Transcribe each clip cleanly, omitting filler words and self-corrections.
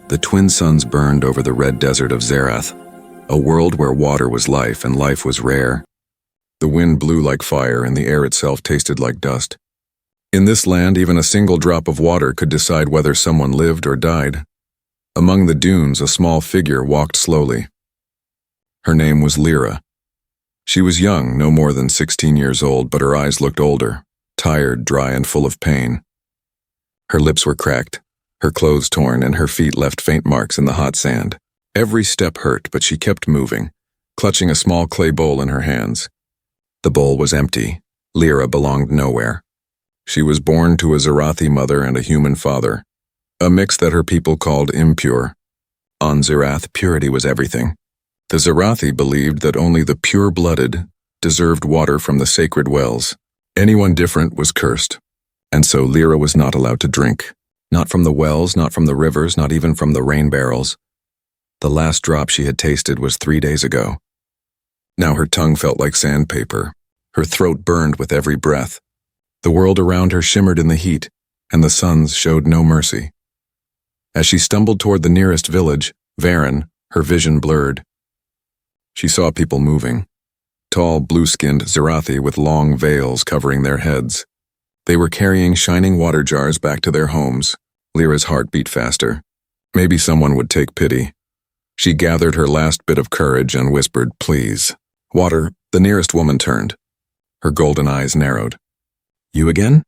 The twin suns burned over the red desert of Zerath, a world where water was life and life was rare. The wind blew like fire and the air itself tasted like dust. In this land, even a single drop of water could decide whether someone lived or died. Among the dunes, a small figure walked slowly. Her name was Lyra. She was young, no more than 16 years old, but her eyes looked older, tired, dry, and full of pain. Her lips were cracked, her clothes torn, and her feet left faint marks in the hot sand. Every step hurt, but she kept moving, clutching a small clay bowl in her hands. The bowl was empty. Lyra belonged nowhere. She was born to a Zerathi mother and a human father, a mix that her people called impure. On Zerath, purity was everything. The Zerathi believed that only the pure-blooded deserved water from the sacred wells. Anyone different was cursed, and so Lyra was not allowed to drink. Not from the wells, not from the rivers, not even from the rain barrels. The last drop she had tasted was 3 days ago. Now her tongue felt like sandpaper. Her throat burned with every breath. The world around her shimmered in the heat, and the suns showed no mercy. As she stumbled toward the nearest village, Varen, her vision blurred. She saw people moving. Tall, blue-skinned Zerathi with long veils covering their heads. They were carrying shining water jars back to their homes. Lyra's heart beat faster. Maybe someone would take pity. She gathered her last bit of courage and whispered, "Please." "Water." The nearest woman turned. Her golden eyes narrowed. "You again?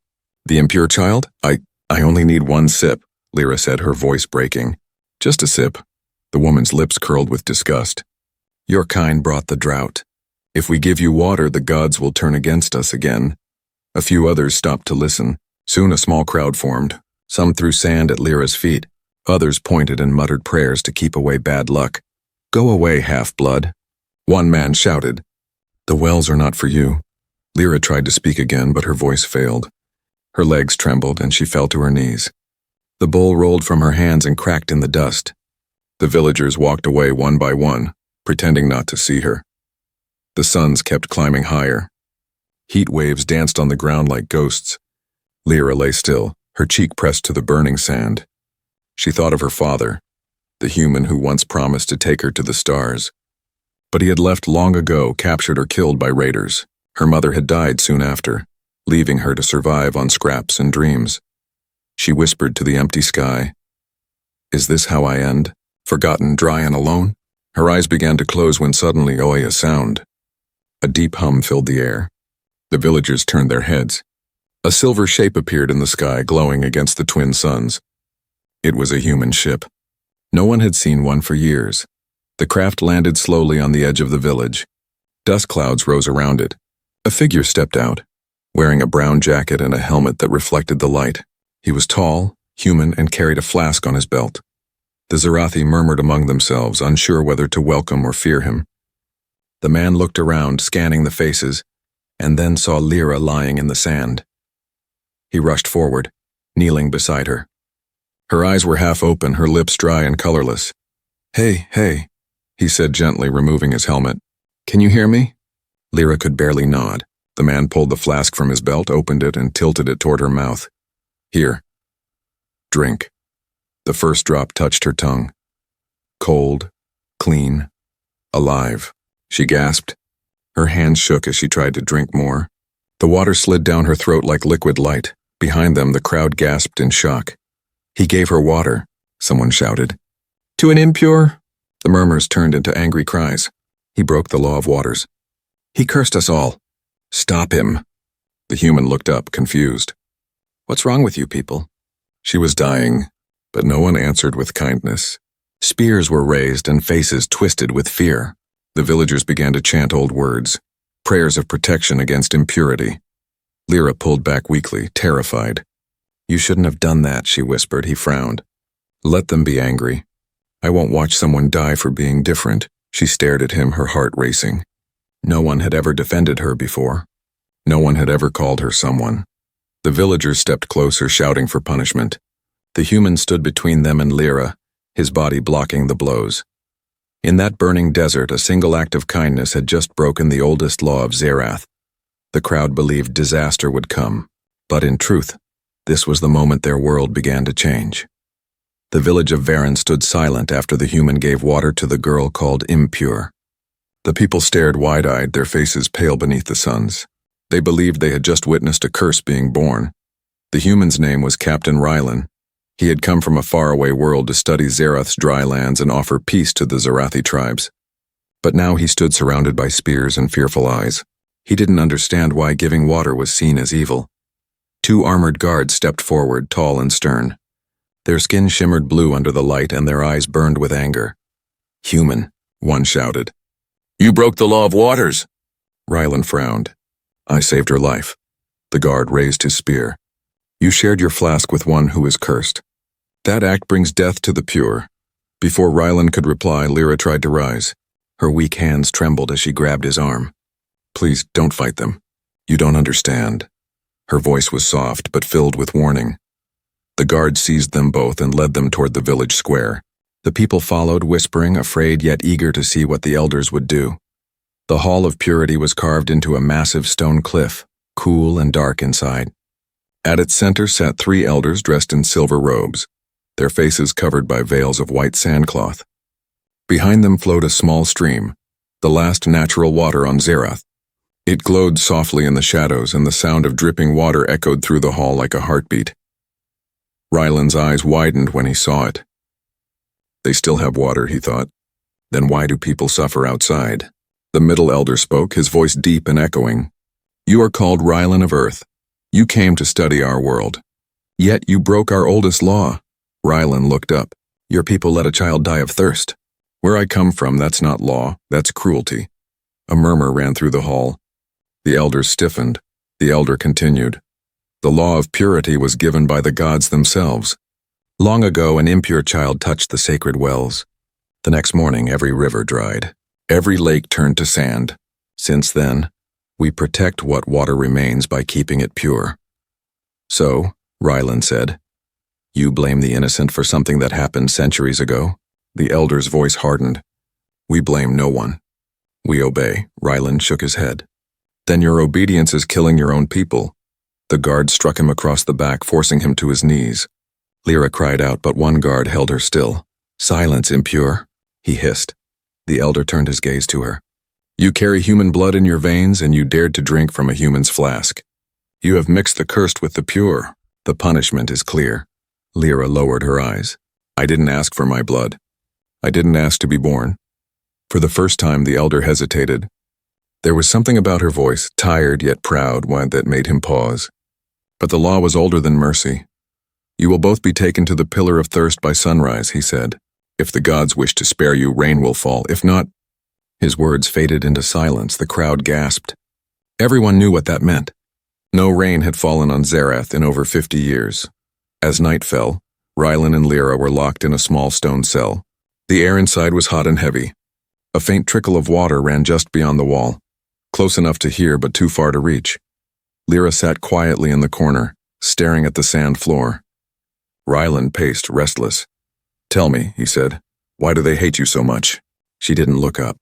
The impure child? I only need 1 sip," Lyra said, her voice breaking. "Just a sip." The woman's lips curled with disgust. "Your kind brought the drought. If we give you water, the gods will turn against us again." A few others stopped to listen. Soon a small crowd formed. Some threw sand at Lyra's feet. Others pointed and muttered prayers to keep away bad luck. "Go away, half-blood." One man shouted, "The wells are not for you." Lyra tried to speak again, but her voice failed. Her legs trembled and she fell to her knees. The bowl rolled from her hands and cracked in the dust. The villagers walked away one by one, pretending not to see her. The suns kept climbing higher. Heat waves danced on the ground like ghosts. Lyra lay still, her cheek pressed to the burning sand. She thought of her father, the human who once promised to take her to the stars. But he had left long ago, captured or killed by raiders. Her mother had died soon after, leaving her to survive on scraps and dreams. She whispered to the empty sky, "Is this how I end? Forgotten, dry, and alone?" Her eyes began to close when suddenly a sound. A deep hum filled the air. The villagers turned their heads. A silver shape appeared in the sky, glowing against the twin suns. It was a human ship. No one had seen one for years. The craft landed slowly on the edge of the village. Dust clouds rose around it. A figure stepped out, wearing a brown jacket and a helmet that reflected the light. He was tall, human, and carried a flask on his belt. The Zerathi murmured among themselves, unsure whether to welcome or fear him. The man looked around, scanning the faces, and then saw Lyra lying in the sand. He rushed forward, kneeling beside her. Her eyes were half open, her lips dry and colorless. Hey, he said gently, removing his helmet. "Can you hear me?" Lyra could barely nod. The man pulled the flask from his belt, opened it, and tilted it toward her mouth. "Here. Drink." The first drop touched her tongue. Cold, clean, alive. She gasped. Her hands shook as she tried to drink more. The water slid down her throat like liquid light. Behind them, the crowd gasped in shock. "He gave her water," someone shouted. "To an impure?" The murmurs turned into angry cries. "He broke the law of waters. He cursed us all. Stop him." The human looked up, confused. "What's wrong with you people?" She was dying, but no one answered with kindness. Spears were raised and faces twisted with fear. The villagers began to chant old words, prayers of protection against impurity. Lyra pulled back weakly, terrified. "You shouldn't have done that," she whispered. He frowned. "Let them be angry. I won't watch someone die for being different." She stared at him, her heart racing. No one had ever defended her before. No one had ever called her someone. The villagers stepped closer, shouting for punishment. The human stood between them and Lyra, his body blocking the blows. In that burning desert, a single act of kindness had just broken the oldest law of Zerath. The crowd believed disaster would come, but in truth, this was the moment their world began to change. The village of Varen stood silent after the human gave water to the girl called Impure. The people stared wide-eyed, their faces pale beneath the suns. They believed they had just witnessed a curse being born. The human's name was Captain Rylan. He had come from a faraway world to study Zerath's dry lands and offer peace to the Zerathi tribes. But now he stood surrounded by spears and fearful eyes. He didn't understand why giving water was seen as evil. 2 armored guards stepped forward, tall and stern. Their skin shimmered blue under the light and their eyes burned with anger. "Human," one shouted. "You broke the law of waters." Rylan frowned. "I saved her life." The guard raised his spear. "You shared your flask with one who is cursed. That act brings death to the pure." Before Rylan could reply, Lyra tried to rise. Her weak hands trembled as she grabbed his arm. "Please, don't fight them. You don't understand." Her voice was soft but filled with warning. The guard seized them both and led them toward the village square. The people followed, whispering, afraid yet eager to see what the elders would do. The Hall of Purity was carved into a massive stone cliff, cool and dark inside. At its center sat 3 elders dressed in silver robes, their faces covered by veils of white sandcloth. Behind them flowed a small stream, the last natural water on Zerath. It glowed softly in the shadows, and the sound of dripping water echoed through the hall like a heartbeat. Rylan's eyes widened when he saw it. They still have water, he thought. Then why do people suffer outside? The middle elder spoke, his voice deep and echoing. "You are called Rylan of Earth. You came to study our world. Yet you broke our oldest law." Rylan looked up. "Your people let a child die of thirst. Where I come from, that's not law, that's cruelty." A murmur ran through the hall. The elders stiffened. The elder continued. "The law of purity was given by the gods themselves. Long ago, an impure child touched the sacred wells. The next morning, every river dried. Every lake turned to sand. Since then, we protect what water remains by keeping it pure." "So," Rylan said, "you blame the innocent for something that happened centuries ago?" The elder's voice hardened. "We blame no one. We obey." Rylan shook his head. "Then your obedience is killing your own people." The guard struck him across the back, forcing him to his knees. Lyra cried out, but one guard held her still. "Silence, Impure," he hissed. The elder turned his gaze to her. "You carry human blood in your veins, and you dared to drink from a human's flask. You have mixed the cursed with the pure. The punishment is clear." Lyra lowered her eyes. "I didn't ask for my blood. I didn't ask to be born." For the first time, the elder hesitated. There was something about her voice, tired yet proud, that made him pause. "But the law was older than mercy. You will both be taken to the pillar of thirst by sunrise," he said. "If the gods wish to spare you, rain will fall. If not—" His words faded into silence. The crowd gasped. Everyone knew what that meant. No rain had fallen on Zerath in over 50 years. As night fell, Rylan and Lyra were locked in a small stone cell. The air inside was hot and heavy. A faint trickle of water ran just beyond the wall, close enough to hear but too far to reach. Lyra sat quietly in the corner, staring at the sand floor. Rylan paced, restless. "Tell me," he said, "why do they hate you so much?" She didn't look up.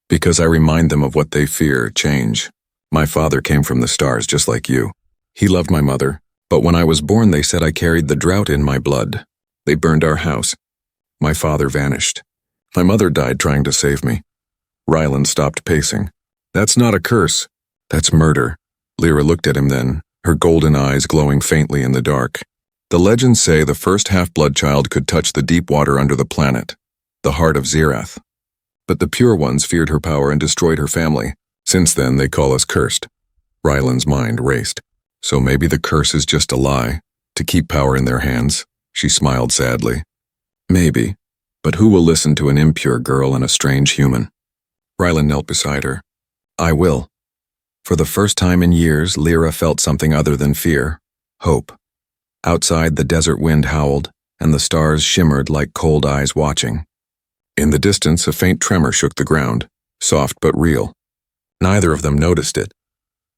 "Because I remind them of what they fear, change. My father came from the stars just like you. He loved my mother, but when I was born they said I carried the drought in my blood. They burned our house. My father vanished. My mother died trying to save me." Rylan stopped pacing. "That's not a curse. That's murder." Lyra looked at him then, her golden eyes glowing faintly in the dark. "The legends say the first half-blood child could touch the deep water under the planet, the heart of Zerath. But the pure ones feared her power and destroyed her family. Since then, they call us cursed." Rylan's mind raced. "So maybe the curse is just a lie, to keep power in their hands." She smiled sadly. "Maybe, but who will listen to an impure girl and a strange human?" Rylan knelt beside her. "I will." For the first time in years, Lyra felt something other than fear, hope. Outside, the desert wind howled, and the stars shimmered like cold eyes watching. In the distance, a faint tremor shook the ground, soft but real. Neither of them noticed it.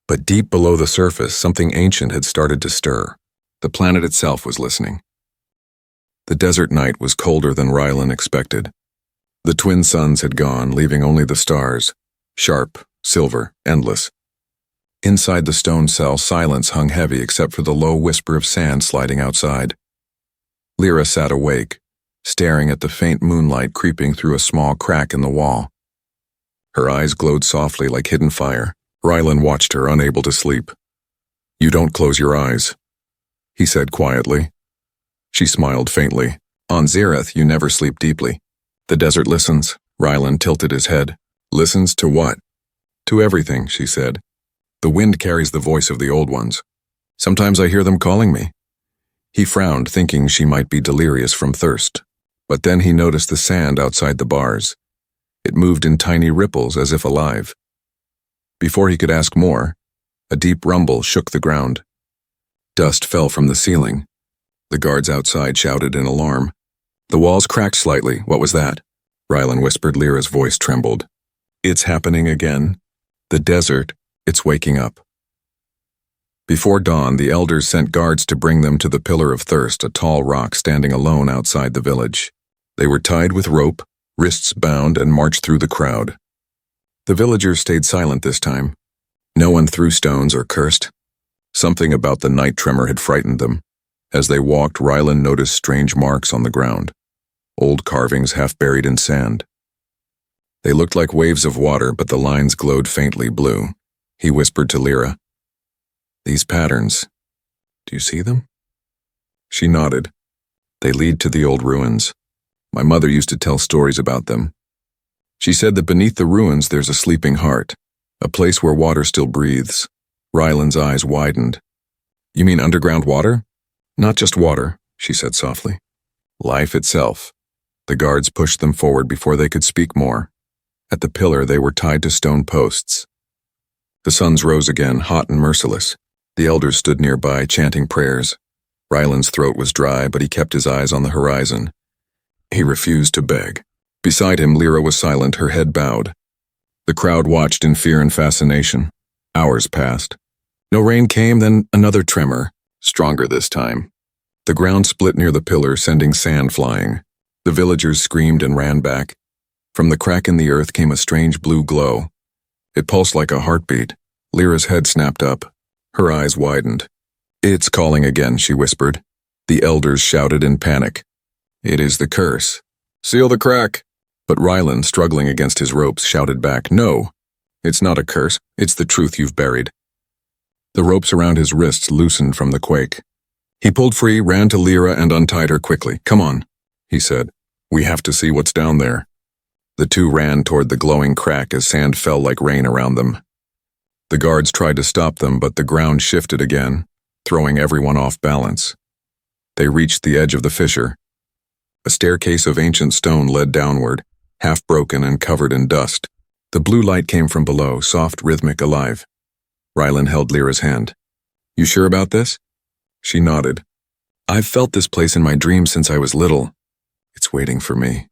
But deep below the surface, something ancient had started to stir. The planet itself was listening. The desert night was colder than Rylan expected. The twin suns had gone, leaving only the stars, sharp, silver, endless. Inside the stone cell, silence hung heavy except for the low whisper of sand sliding outside. Lyra sat awake, staring at the faint moonlight creeping through a small crack in the wall. Her eyes glowed softly like hidden fire. Rylan watched her, unable to sleep. "You don't close your eyes," he said quietly. She smiled faintly. "On Zerath, you never sleep deeply. The desert listens." Rylan tilted his head. "Listens to what?" "To everything," she said. "The wind carries the voice of the old ones. Sometimes I hear them calling me." He frowned, thinking she might be delirious from thirst. But then he noticed the sand outside the bars. It moved in tiny ripples as if alive. Before he could ask more, a deep rumble shook the ground. Dust fell from the ceiling. The guards outside shouted in alarm. The walls cracked slightly. "What was that?" Rylan whispered. Lyra's voice trembled. "It's happening again. The desert, it's waking up." Before dawn, the elders sent guards to bring them to the Pillar of Thirst, a tall rock standing alone outside the village. They were tied with rope, wrists bound, and marched through the crowd. The villagers stayed silent this time. No one threw stones or cursed. Something about the night tremor had frightened them. As they walked, Rylan noticed strange marks on the ground, old carvings half buried in sand. They looked like waves of water, but the lines glowed faintly blue. He whispered to Lyra, "These patterns, do you see them?" She nodded. "They lead to the old ruins. My mother used to tell stories about them. She said that beneath the ruins there's a sleeping heart, a place where water still breathes." Rylan's eyes widened. "You mean underground water?" "Not just water," she said softly. "Life itself." The guards pushed them forward before they could speak more. At the pillar they were tied to stone posts. The suns rose again, hot and merciless. The elders stood nearby, chanting prayers. Rylan's throat was dry, but he kept his eyes on the horizon. He refused to beg. Beside him, Lyra was silent, her head bowed. The crowd watched in fear and fascination. Hours passed. No rain came, then another tremor, stronger this time. The ground split near the pillar, sending sand flying. The villagers screamed and ran back. From the crack in the earth came a strange blue glow. It pulsed like a heartbeat. Lyra's head snapped up. Her eyes widened. "It's calling again," she whispered. The elders shouted in panic. "It is the curse. Seal the crack!" But Rylan, struggling against his ropes, shouted back, "No, it's not a curse. It's the truth you've buried." The ropes around his wrists loosened from the quake. He pulled free, ran to Lyra, and untied her quickly. "Come on," he said. "We have to see what's down there." The two ran toward the glowing crack as sand fell like rain around them. The guards tried to stop them, but the ground shifted again, throwing everyone off balance. They reached the edge of the fissure. A staircase of ancient stone led downward, half broken and covered in dust. The blue light came from below, soft, rhythmic, alive. Rylan held Lyra's hand. "You sure about this?" She nodded. "I've felt this place in my dreams since I was little. It's waiting for me."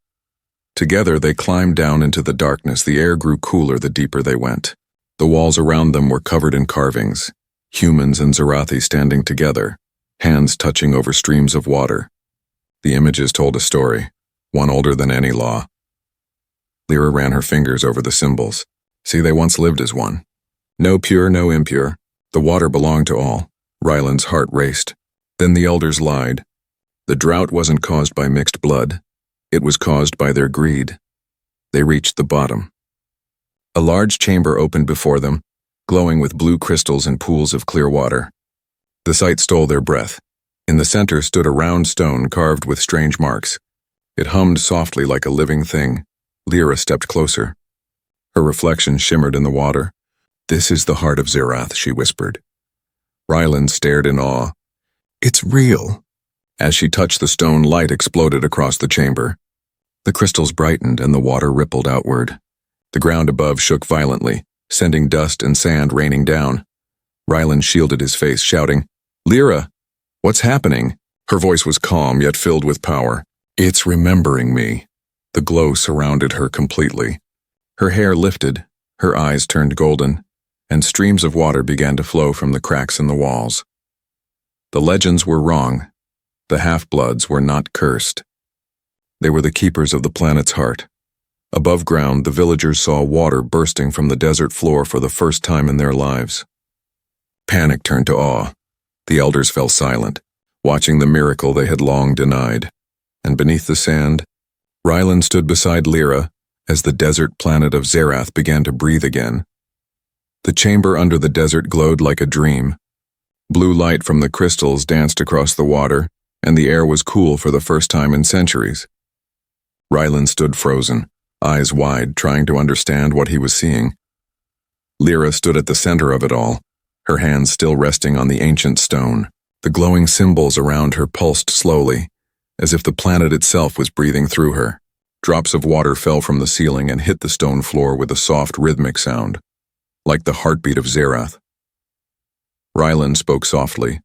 Together they climbed down into the darkness. The air grew cooler the deeper they went. The walls around them were covered in carvings, humans and Zerathi standing together, hands touching over streams of water. The images told a story, one older than any law. Lyra ran her fingers over the symbols. "See, they once lived as one. No pure, no impure. The water belonged to all." Rylan's heart raced. Then the elders lied. The drought wasn't caused by mixed blood. It was caused by their greed. They reached the bottom. A large chamber opened before them, glowing with blue crystals and pools of clear water. The sight stole their breath. In the center stood a round stone carved with strange marks. It hummed softly like a living thing. Lyra stepped closer. Her reflection shimmered in the water. "This is the heart of Zerath," she whispered. Rylan stared in awe. "It's real." As she touched the stone, light exploded across the chamber. The crystals brightened and the water rippled outward. The ground above shook violently, sending dust and sand raining down. Rylan shielded his face, shouting, "Lyra, what's happening?" Her voice was calm yet filled with power. "It's remembering me." The glow surrounded her completely. Her hair lifted, her eyes turned golden, and streams of water began to flow from the cracks in the walls. The legends were wrong. The half-bloods were not cursed. They were the keepers of the planet's heart. Above ground, the villagers saw water bursting from the desert floor for the first time in their lives. Panic turned to awe. The elders fell silent. watching the miracle they had long denied. And beneath the sand, Rylan stood beside Lyra as the desert planet of Zerath began to breathe again. The chamber under the desert glowed like a dream. Blue light from the crystals danced across the water, and the air was cool for the first time in centuries. Rylan stood frozen, eyes wide, trying to understand what he was seeing. Lyra stood at the center of it all, her hands still resting on the ancient stone. The glowing symbols around her pulsed slowly, as if the planet itself was breathing through her. Drops of water fell from the ceiling and hit the stone floor with a soft rhythmic sound, like the heartbeat of Zerath. Rylan spoke softly,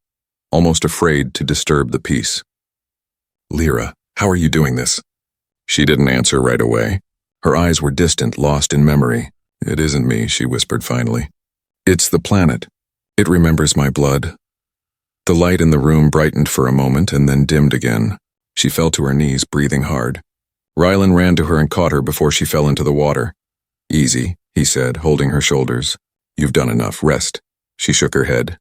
almost afraid to disturb the peace. "Lyra, how are you doing this?" She didn't answer right away. Her eyes were distant, lost in memory. "It isn't me," she whispered finally. "It's the planet. It remembers my blood." The light in the room brightened for a moment and then dimmed again. She fell to her knees, breathing hard. Rylan ran to her and caught her before she fell into the water. "Easy," he said, holding her shoulders. "You've done enough. Rest." She shook her head.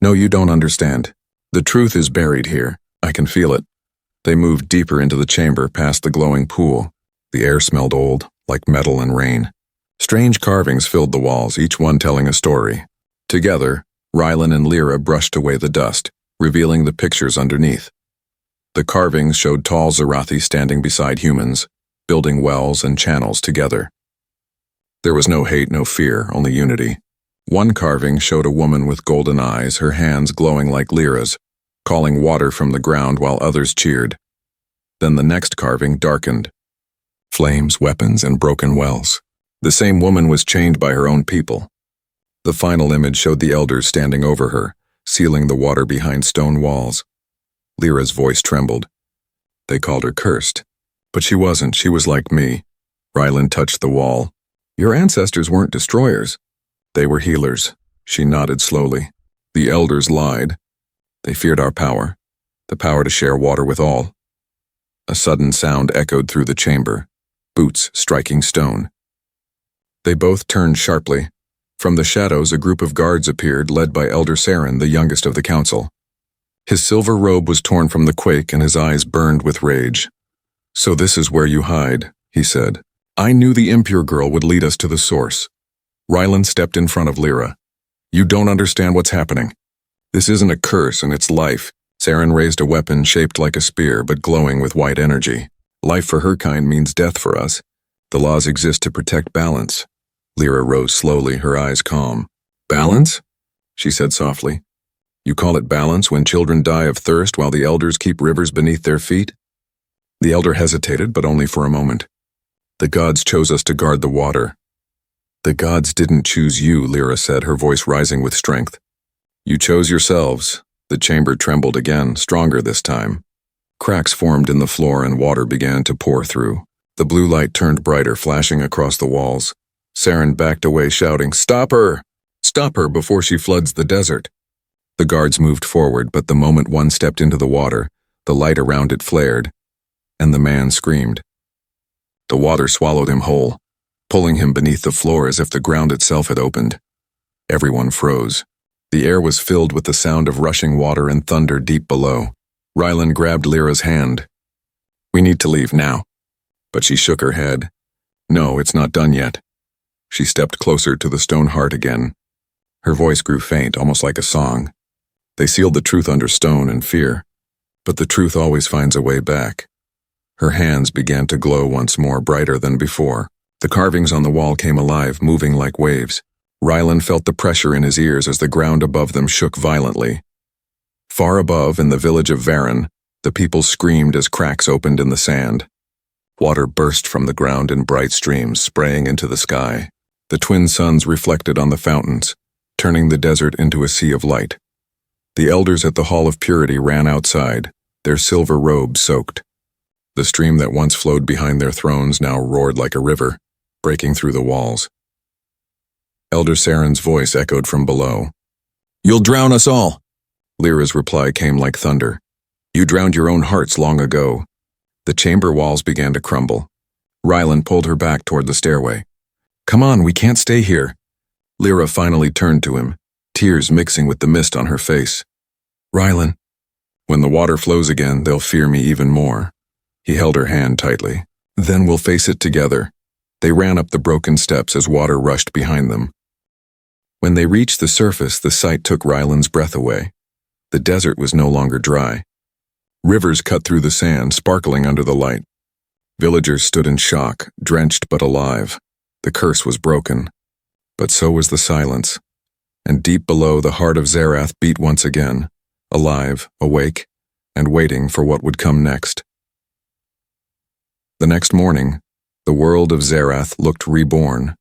"No, you don't understand. The truth is buried here. I can feel it." They moved deeper into the chamber, past the glowing pool. The air smelled old, like metal and rain. Strange carvings filled the walls, each one telling a story. Together, Rylan and Lyra brushed away the dust, revealing the pictures underneath. The carvings showed tall Zerathi standing beside humans, building wells and channels together. There was no hate, no fear, only unity. One carving showed a woman with golden eyes, her hands glowing like Lyra's, calling water from the ground while others cheered. Then the next carving darkened. Flames, weapons, and broken wells. The same woman was chained by her own people. The final image showed the elders standing over her, sealing the water behind stone walls. Lyra's voice trembled. They called her cursed. But she wasn't, she was like me. Rylan touched the wall. "Your ancestors weren't destroyers. They were healers." She nodded slowly. "The elders lied. They feared our power, the power to share water with all." A sudden sound echoed through the chamber, boots striking stone. They both turned sharply. From the shadows, a group of guards appeared, led by Elder Saren, the youngest of the council. His silver robe was torn from the quake and his eyes burned with rage. "So this is where you hide," he said. "I knew the Impure girl would lead us to the source." Rylan stepped in front of Lyra. "You don't understand what's happening. This isn't a curse, and it's life." Saren raised a weapon shaped like a spear, but glowing with white energy. "Life for her kind means death for us. The laws exist to protect balance." Lyra rose slowly, her eyes calm. "Balance?" she said softly. "You call it balance when children die of thirst while the elders keep rivers beneath their feet?" The elder hesitated, but only for a moment. "The gods chose us to guard the water." "The gods didn't choose you," Lyra said, her voice rising with strength. "You chose yourselves." The chamber trembled again, stronger this time. Cracks formed in the floor and water began to pour through. The blue light turned brighter, flashing across the walls. Saren backed away, shouting, "Stop her! Stop her before she floods the desert!" The guards moved forward, but the moment one stepped into the water, the light around it flared, and the man screamed. The water swallowed him whole, pulling him beneath the floor as if the ground itself had opened. Everyone froze. The air was filled with the sound of rushing water and thunder deep below. Rylan grabbed Lyra's hand. "We need to leave now." But she shook her head. "No, it's not done yet." She stepped closer to the stone heart again. Her voice grew faint, almost like a song. "They sealed the truth under stone and fear, but the truth always finds a way back." Her hands began to glow once more, brighter than before. The carvings on the wall came alive, moving like waves. Rylan felt the pressure in his ears as the ground above them shook violently. Far above, in the village of Varen, the people screamed as cracks opened in the sand. Water burst from the ground in bright streams, spraying into the sky. The twin suns reflected on the fountains, turning the desert into a sea of light. The elders at the Hall of Purity ran outside, their silver robes soaked. The stream that once flowed behind their thrones now roared like a river, breaking through the walls. Elder Saren's voice echoed from below. "You'll drown us all!" Lyra's reply came like thunder. "You drowned your own hearts long ago." The chamber walls began to crumble. Rylan pulled her back toward the stairway. "Come on, we can't stay here." Lyra finally turned to him, tears mixing with the mist on her face. "Rylan, When the water flows again, they'll fear me even more. He held her hand tightly. Then we'll face it together. They ran up the broken steps as water rushed behind them. When they reached the surface, the sight took Ryland's breath away. The desert was no longer dry. Rivers cut through the sand, sparkling under the light. Villagers stood in shock, drenched but alive. The curse was broken. But so was the silence. And deep below, the heart of Zerath beat once again, alive, awake, and waiting for what would come next. The next morning, the world of Zerath looked reborn.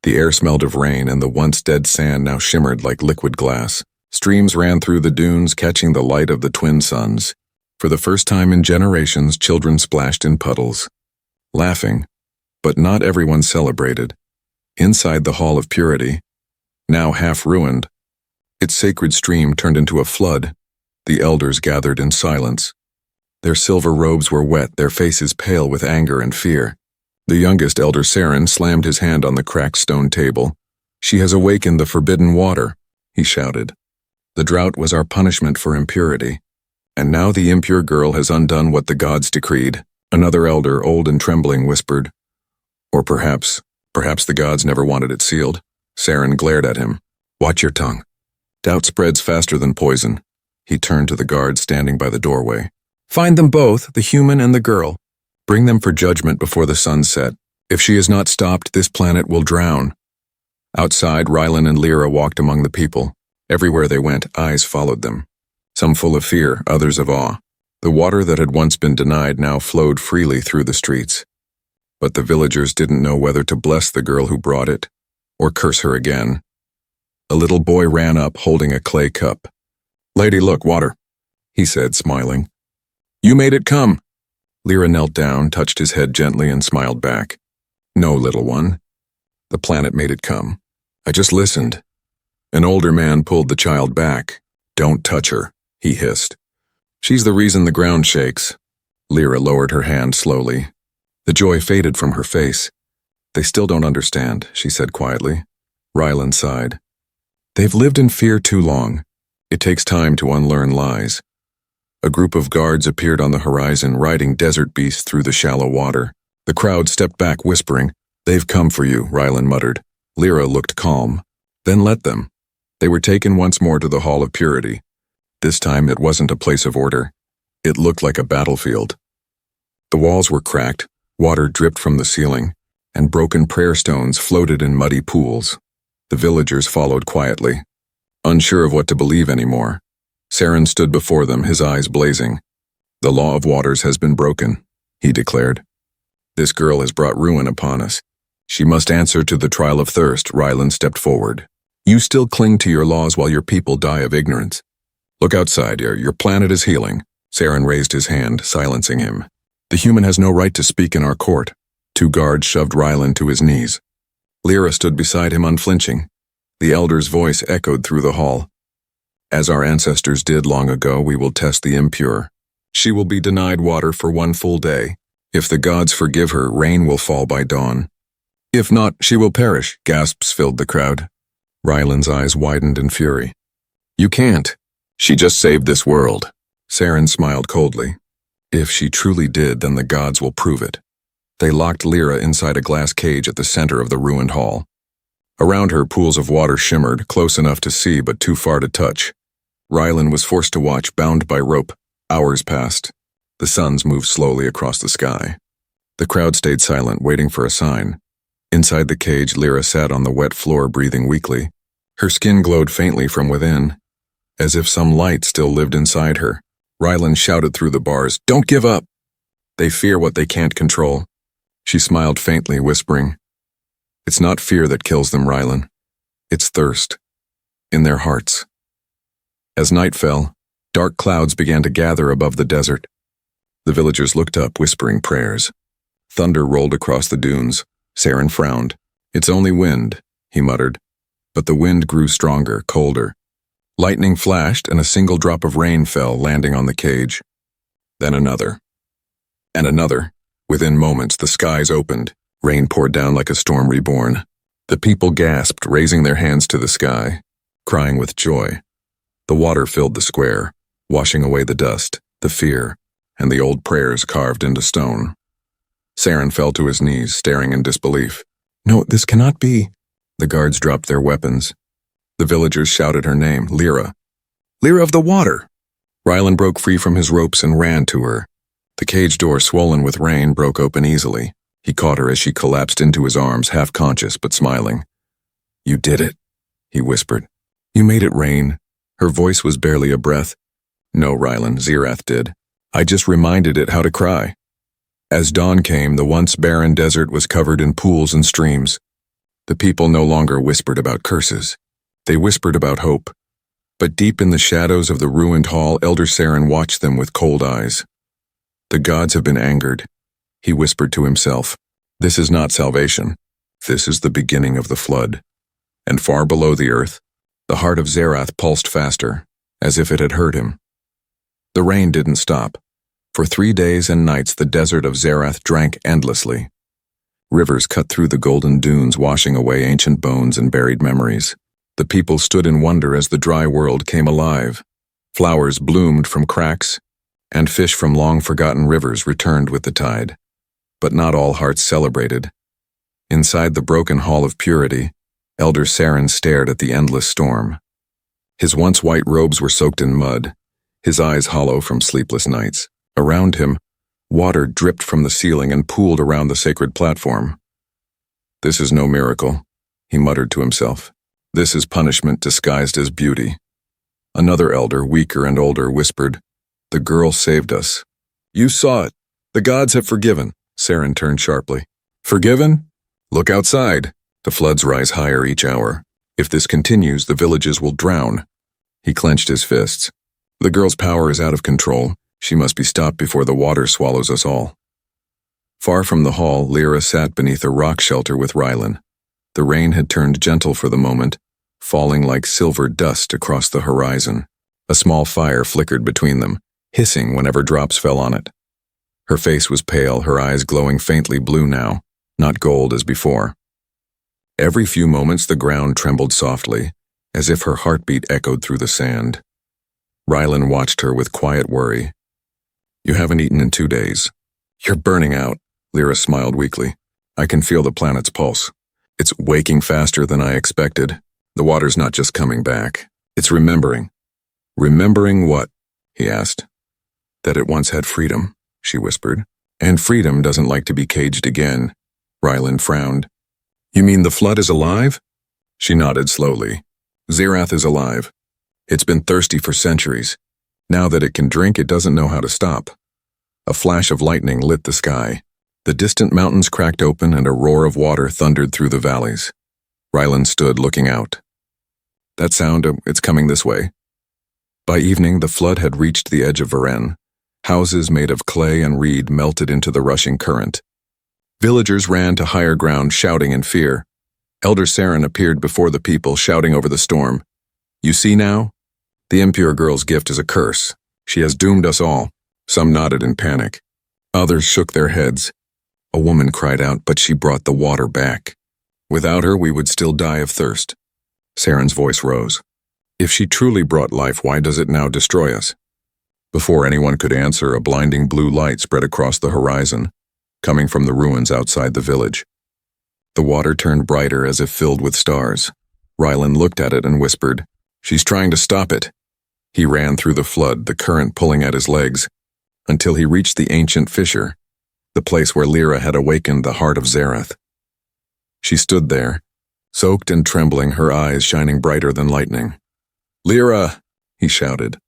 The air smelled of rain, and the once dead sand now shimmered like liquid glass. Streams ran through the dunes, catching the light of the twin suns. For the first time in generations, children splashed in puddles, laughing, but not everyone celebrated. Inside the Hall of Purity, now half ruined, its sacred stream turned into a flood. The elders gathered in silence. Their silver robes were wet, their faces pale with anger and fear. The youngest elder, Saren, slammed his hand on the cracked stone table. "She has awakened the forbidden water," he shouted. "The drought was our punishment for impurity. And now the impure girl has undone what the gods decreed." Another elder, old and trembling, whispered, "Or perhaps the gods never wanted it sealed." Saren glared at him. "Watch your tongue. Doubt spreads faster than poison." He turned to the guard standing by the doorway. "Find them both, the human and the girl. Bring them for judgment before the sun set. If she is not stopped, this planet will drown." Outside, Rylan and Lyra walked among the people. Everywhere they went, eyes followed them. Some full of fear, others of awe. The water that had once been denied now flowed freely through the streets. But the villagers didn't know whether to bless the girl who brought it, or curse her again. A little boy ran up, holding a clay cup. "Lady, look, water," he said, smiling. "You made it come." Lyra knelt down, touched his head gently, and smiled back. "No, little one. The planet made it come. I just listened." An older man pulled the child back. "Don't touch her," he hissed. "She's the reason the ground shakes." Lyra lowered her hand slowly. The joy faded from her face. "They still don't understand," she said quietly. Rylan sighed. "They've lived in fear too long. It takes time to unlearn lies." A group of guards appeared on the horizon, riding desert beasts through the shallow water. The crowd stepped back, whispering. "They've come for you," Rylan muttered. Lyra looked calm. "Then let them." They were taken once more to the Hall of Purity. This time it wasn't a place of order. It looked like a battlefield. The walls were cracked, water dripped from the ceiling, and broken prayer stones floated in muddy pools. The villagers followed quietly, unsure of what to believe anymore. Saren stood before them, his eyes blazing. "The law of waters has been broken," he declared. "This girl has brought ruin upon us. She must answer to the trial of thirst." Rylan stepped forward. "You still cling to your laws while your people die of ignorance. Look outside, your planet is healing." Saren raised his hand, silencing him. "The human has no right to speak in our court." Two guards shoved Rylan to his knees. Lyra stood beside him, unflinching. The elder's voice echoed through the hall. "As our ancestors did long ago, we will test the impure. She will be denied water for 1 full day. If the gods forgive her, rain will fall by dawn. If not, she will perish." Gasps filled the crowd. Rylan's eyes widened in fury. "You can't. She just saved this world." Saren smiled coldly. "If she truly did, then the gods will prove it." They locked Lyra inside a glass cage at the center of the ruined hall. Around her, pools of water shimmered, close enough to see but too far to touch. Rylan was forced to watch, bound by rope. Hours passed. The suns moved slowly across the sky. The crowd stayed silent, waiting for a sign. Inside the cage, Lyra sat on the wet floor, breathing weakly. Her skin glowed faintly from within, as if some light still lived inside her. Rylan shouted through the bars, "Don't give up! They fear what they can't control." She smiled faintly, whispering, "It's not fear that kills them, Rylan. It's thirst. In their hearts." As night fell, dark clouds began to gather above the desert. The villagers looked up, whispering prayers. Thunder rolled across the dunes. Saren frowned. "It's only wind," he muttered. But the wind grew stronger, colder. Lightning flashed, and a single drop of rain fell, landing on the cage. Then another. And another. Within moments, the skies opened. Rain poured down like a storm reborn. The people gasped, raising their hands to the sky, crying with joy. The water filled the square. washing away the dust, the fear, and the old prayers carved into stone. Saren fell to his knees, staring in disbelief. "No, this cannot be." The guards dropped their weapons. The villagers shouted her name, Lyra. "Lyra of the water!" Rylan broke free from his ropes and ran to her. The cage door, swollen with rain, broke open easily. He caught her as she collapsed into his arms, half conscious but smiling. "You did it," he whispered. "You made it rain." Her voice was barely a breath. "No, Rylan, Zerath did. I just reminded it how to cry." As dawn came, the once barren desert was covered in pools and streams. The people no longer whispered about curses. They whispered about hope. But deep in the shadows of the ruined hall, Elder Saren watched them with cold eyes. "The gods have been angered," he whispered to himself. "This is not salvation. This is the beginning of the flood." And far below the earth, the heart of Zerath pulsed faster, as if it had heard him. The rain didn't stop. For 3 days and nights the desert of Zerath drank endlessly. Rivers cut through the golden dunes, washing away ancient bones and buried memories. The people stood in wonder as the dry world came alive. Flowers bloomed from cracks, and fish from long-forgotten rivers returned with the tide. But not all hearts celebrated. Inside the broken hall of purity, Elder Saren stared at the endless storm. His once white robes were soaked in mud, his eyes hollow from sleepless nights. Around him, water dripped from the ceiling and pooled around the sacred platform. "This is no miracle," he muttered to himself. "This is punishment disguised as beauty." Another elder, weaker and older, whispered, "The girl saved us." "You saw it. The gods have forgiven." Saren turned sharply. "Forgiven? Look outside. The floods rise higher each hour. If this continues, the villages will drown." He clenched his fists. "The girl's power is out of control. She must be stopped before the water swallows us all." Far from the hall, Lyra sat beneath a rock shelter with Rylan. The rain had turned gentle for the moment, falling like silver dust across the horizon. A small fire flickered between them, hissing whenever drops fell on it. Her face was pale, her eyes glowing faintly blue now, not gold as before. Every few moments the ground trembled softly, as if her heartbeat echoed through the sand. Rylan watched her with quiet worry. "You haven't eaten in 2 days. You're burning out," Lyra smiled weakly. "I can feel the planet's pulse. It's waking faster than I expected. The water's not just coming back. It's remembering." "Remembering what?" he asked. "That it once had freedom," she whispered. "And freedom doesn't like to be caged again." Rylan frowned. "You mean the flood is alive?" She nodded slowly. "Zerath is alive. It's been thirsty for centuries. Now that it can drink, it doesn't know how to stop." A flash of lightning lit the sky. The distant mountains cracked open and a roar of water thundered through the valleys. Rylan stood looking out. "That sound, it's coming this way." By evening, the flood had reached the edge of Varen. Houses made of clay and reed melted into the rushing current. Villagers ran to higher ground, shouting in fear. Elder Saren appeared before the people, shouting over the storm. "You see now? The Impure girl's gift is a curse. She has doomed us all." Some nodded in panic. Others shook their heads. A woman cried out, "But she brought the water back. Without her, we would still die of thirst." Saren's voice rose. "If she truly brought life, why does it now destroy us?" Before anyone could answer, a blinding blue light spread across the horizon, coming from the ruins outside the village. The water turned brighter as if filled with stars. Rylan looked at it and whispered, "She's trying to stop it." He ran through the flood, the current pulling at his legs, until he reached the ancient fissure, the place where Lyra had awakened the heart of Zerath. She stood there, soaked and trembling, her eyes shining brighter than lightning. "Lyra!" he shouted.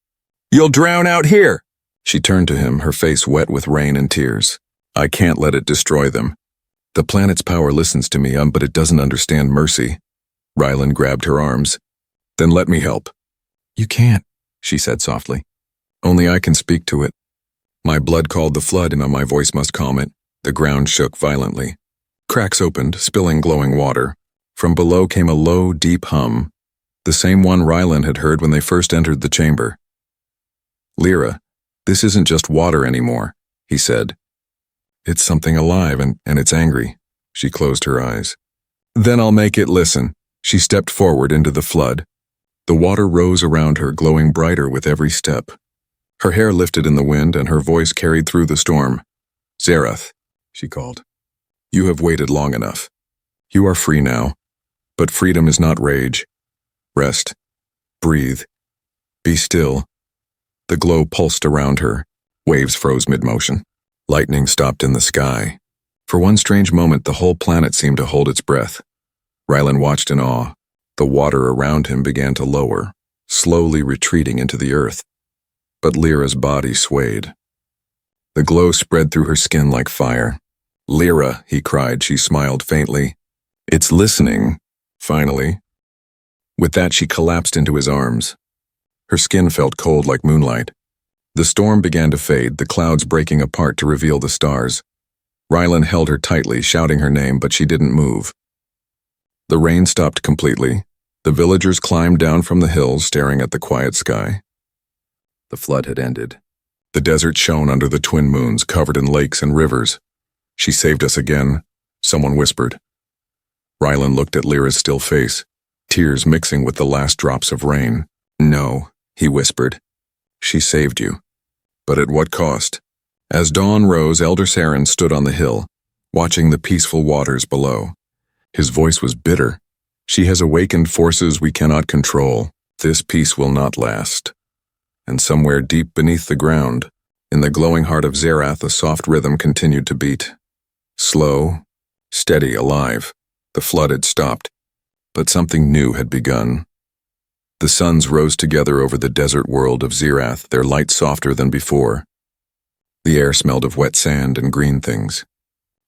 "You'll drown out here!" She turned to him, her face wet with rain and tears. "I can't let it destroy them. The planet's power listens to me, but it doesn't understand mercy." Rylan grabbed her arms. "Then let me help." "You can't," she said softly. "Only I can speak to it. My blood called the flood, and my voice must calm it." The ground shook violently. Cracks opened, spilling glowing water. From below came a low, deep hum, the same one Rylan had heard when they first entered the chamber. "Lyra, this isn't just water anymore," he said. "It's something alive, and it's angry." She closed her eyes. "Then I'll make it listen." She stepped forward into the flood. The water rose around her, glowing brighter with every step. Her hair lifted in the wind and her voice carried through the storm. "Zerath," she called. "You have waited long enough. You are free now, but freedom is not rage. Rest. Breathe. Be still." The glow pulsed around her. Waves froze mid-motion. Lightning stopped in the sky. For one strange moment, the whole planet seemed to hold its breath. Rylan watched in awe. The water around him began to lower, slowly retreating into the earth. But Lyra's body swayed. The glow spread through her skin like fire. "Lyra," he cried. She smiled faintly. "It's listening, finally." With that, she collapsed into his arms. Her skin felt cold like moonlight. The storm began to fade, the clouds breaking apart to reveal the stars. Rylan held her tightly, shouting her name, but she didn't move. The rain stopped completely. The villagers climbed down from the hills, staring at the quiet sky. The flood had ended. The desert shone under the twin moons, covered in lakes and rivers. "She saved us again," someone whispered. Rylan looked at Lyra's still face, tears mixing with the last drops of rain. "No," he whispered. "She saved you. But at what cost?" As dawn rose, Elder Saren stood on the hill, watching the peaceful waters below. His voice was bitter. "She has awakened forces we cannot control. This peace will not last." And somewhere deep beneath the ground, in the glowing heart of Zerath, a soft rhythm continued to beat. Slow, steady, alive. The flood had stopped, but something new had begun. The suns rose together over the desert world of Zerath, their light softer than before. The air smelled of wet sand and green things.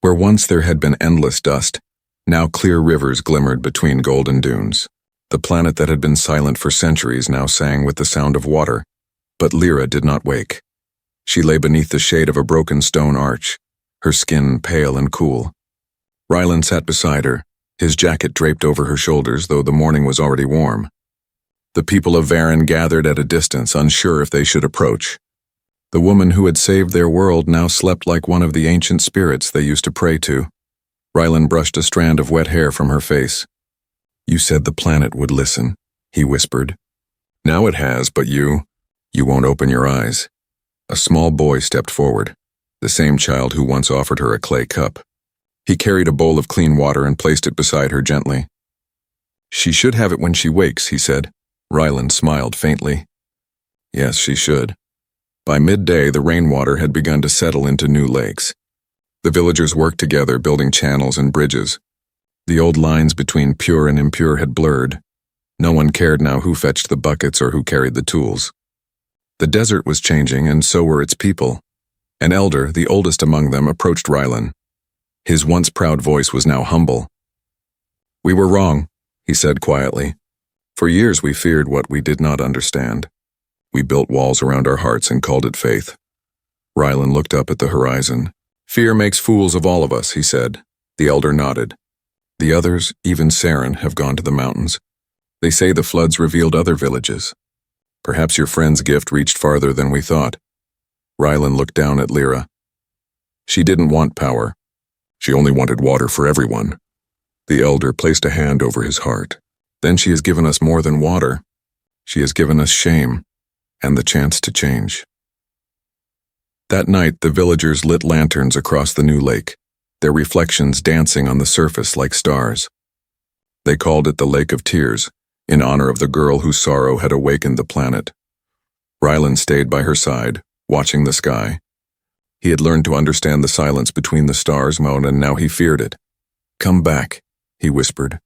Where once there had been endless dust, now clear rivers glimmered between golden dunes. The planet that had been silent for centuries now sang with the sound of water. But Lyra did not wake. She lay beneath the shade of a broken stone arch, her skin pale and cool. Rylan sat beside her, his jacket draped over her shoulders, though the morning was already warm. The people of Varen gathered at a distance, unsure if they should approach. The woman who had saved their world now slept like one of the ancient spirits they used to pray to. Rylan brushed a strand of wet hair from her face. "You said the planet would listen," he whispered. "Now it has, but you won't open your eyes." A small boy stepped forward, the same child who once offered her a clay cup. He carried a bowl of clean water and placed it beside her gently. "She should have it when she wakes," he said. Rylan smiled faintly. Yes, she should. By midday, the rainwater had begun to settle into new lakes. The villagers worked together, building channels and bridges. The old lines between pure and impure had blurred. No one cared now who fetched the buckets or who carried the tools. The desert was changing, and so were its people. An elder, the oldest among them, approached Rylan. His once proud voice was now humble. "We were wrong," he said quietly. "For years we feared what we did not understand. We built walls around our hearts and called it faith." Rylan looked up at the horizon. "Fear makes fools of all of us," he said. The elder nodded. "The others, even Saren, have gone to the mountains. They say the floods revealed other villages. Perhaps your friend's gift reached farther than we thought." Rylan looked down at Lyra. She didn't want power. She only wanted water for everyone. The elder placed a hand over his heart. "Then she has given us more than water. She has given us shame, and the chance to change." That night, the villagers lit lanterns across the new lake, their reflections dancing on the surface like stars. They called it the Lake of Tears, in honor of the girl whose sorrow had awakened the planet. Rylan stayed by her side, watching the sky. He had learned to understand the silence between the stars, and now he feared it. "Come back," he whispered.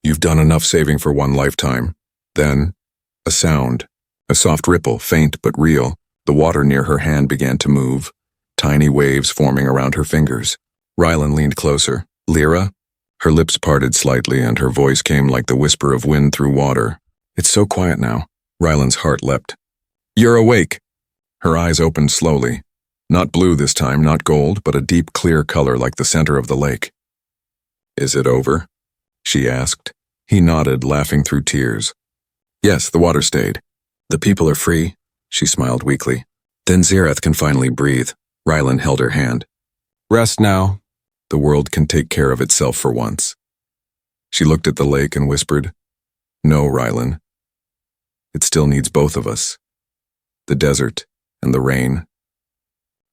"You've done enough saving for one lifetime." Then, a sound, a soft ripple, faint but real. The water near her hand began to move, tiny waves forming around her fingers. Rylan leaned closer. "Lyra?" Her lips parted slightly, and her voice came like the whisper of wind through water. "It's so quiet now." Rylan's heart leapt. "You're awake!" Her eyes opened slowly. Not blue this time, not gold, but a deep, clear color like the center of the lake. "Is it over?" she asked. He nodded, laughing through tears. "Yes, the water stayed. The people are free." She smiled weakly. "Then Zerath can finally breathe." Rylan held her hand. "Rest now. The world can take care of itself for once." She looked at the lake and whispered, "No, Rylan. It still needs both of us. The desert and the rain.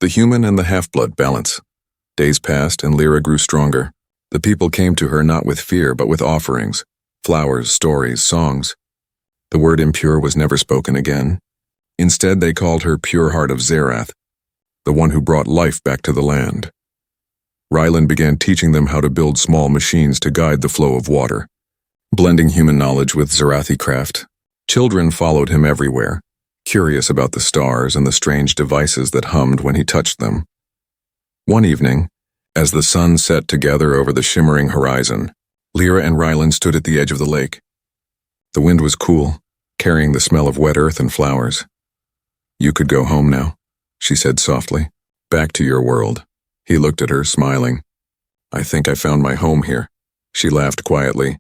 The human and the half-blood balance. Days passed and Lyra grew stronger. The people came to her not with fear but with offerings, flowers, stories, songs. The word impure was never spoken again. Instead they called her Pure Heart of Zerath, the one who brought life back to the land. Rylan began teaching them how to build small machines to guide the flow of water, blending human knowledge with Zerathi craft. Children followed him everywhere, curious about the stars and the strange devices that hummed when he touched them. One evening, as the sun set together over the shimmering horizon, Lyra and Rylan stood at the edge of the lake. The wind was cool, carrying the smell of wet earth and flowers. "You could go home now," she said softly. "Back to your world." He looked at her, smiling. "I think I found my home here." She laughed quietly.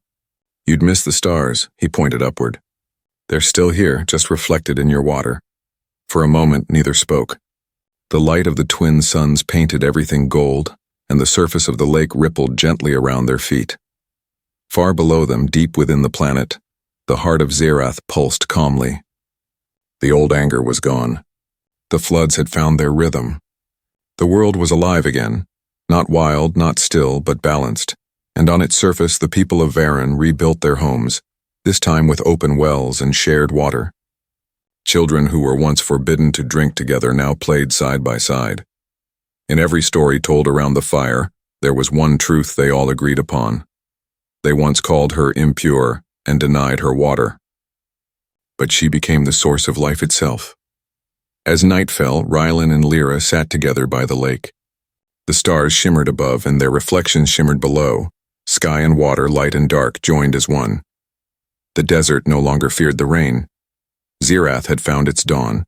"You'd miss the stars," he pointed upward. "They're still here, just reflected in your water." For a moment, neither spoke. The light of the twin suns painted everything gold, and the surface of the lake rippled gently around their feet. Far below them, deep within the planet, the heart of Zerath pulsed calmly. The old anger was gone. The floods had found their rhythm. The world was alive again, not wild, not still, but balanced, and on its surface the people of Varen rebuilt their homes, this time with open wells and shared water. Children who were once forbidden to drink together now played side by side. In every story told around the fire, there was one truth they all agreed upon. They once called her impure and denied her water. But she became the source of life itself. As night fell, Rylan and Lyra sat together by the lake. The stars shimmered above and their reflections shimmered below. Sky and water, light and dark, joined as one. The desert no longer feared the rain. Zerath had found its dawn,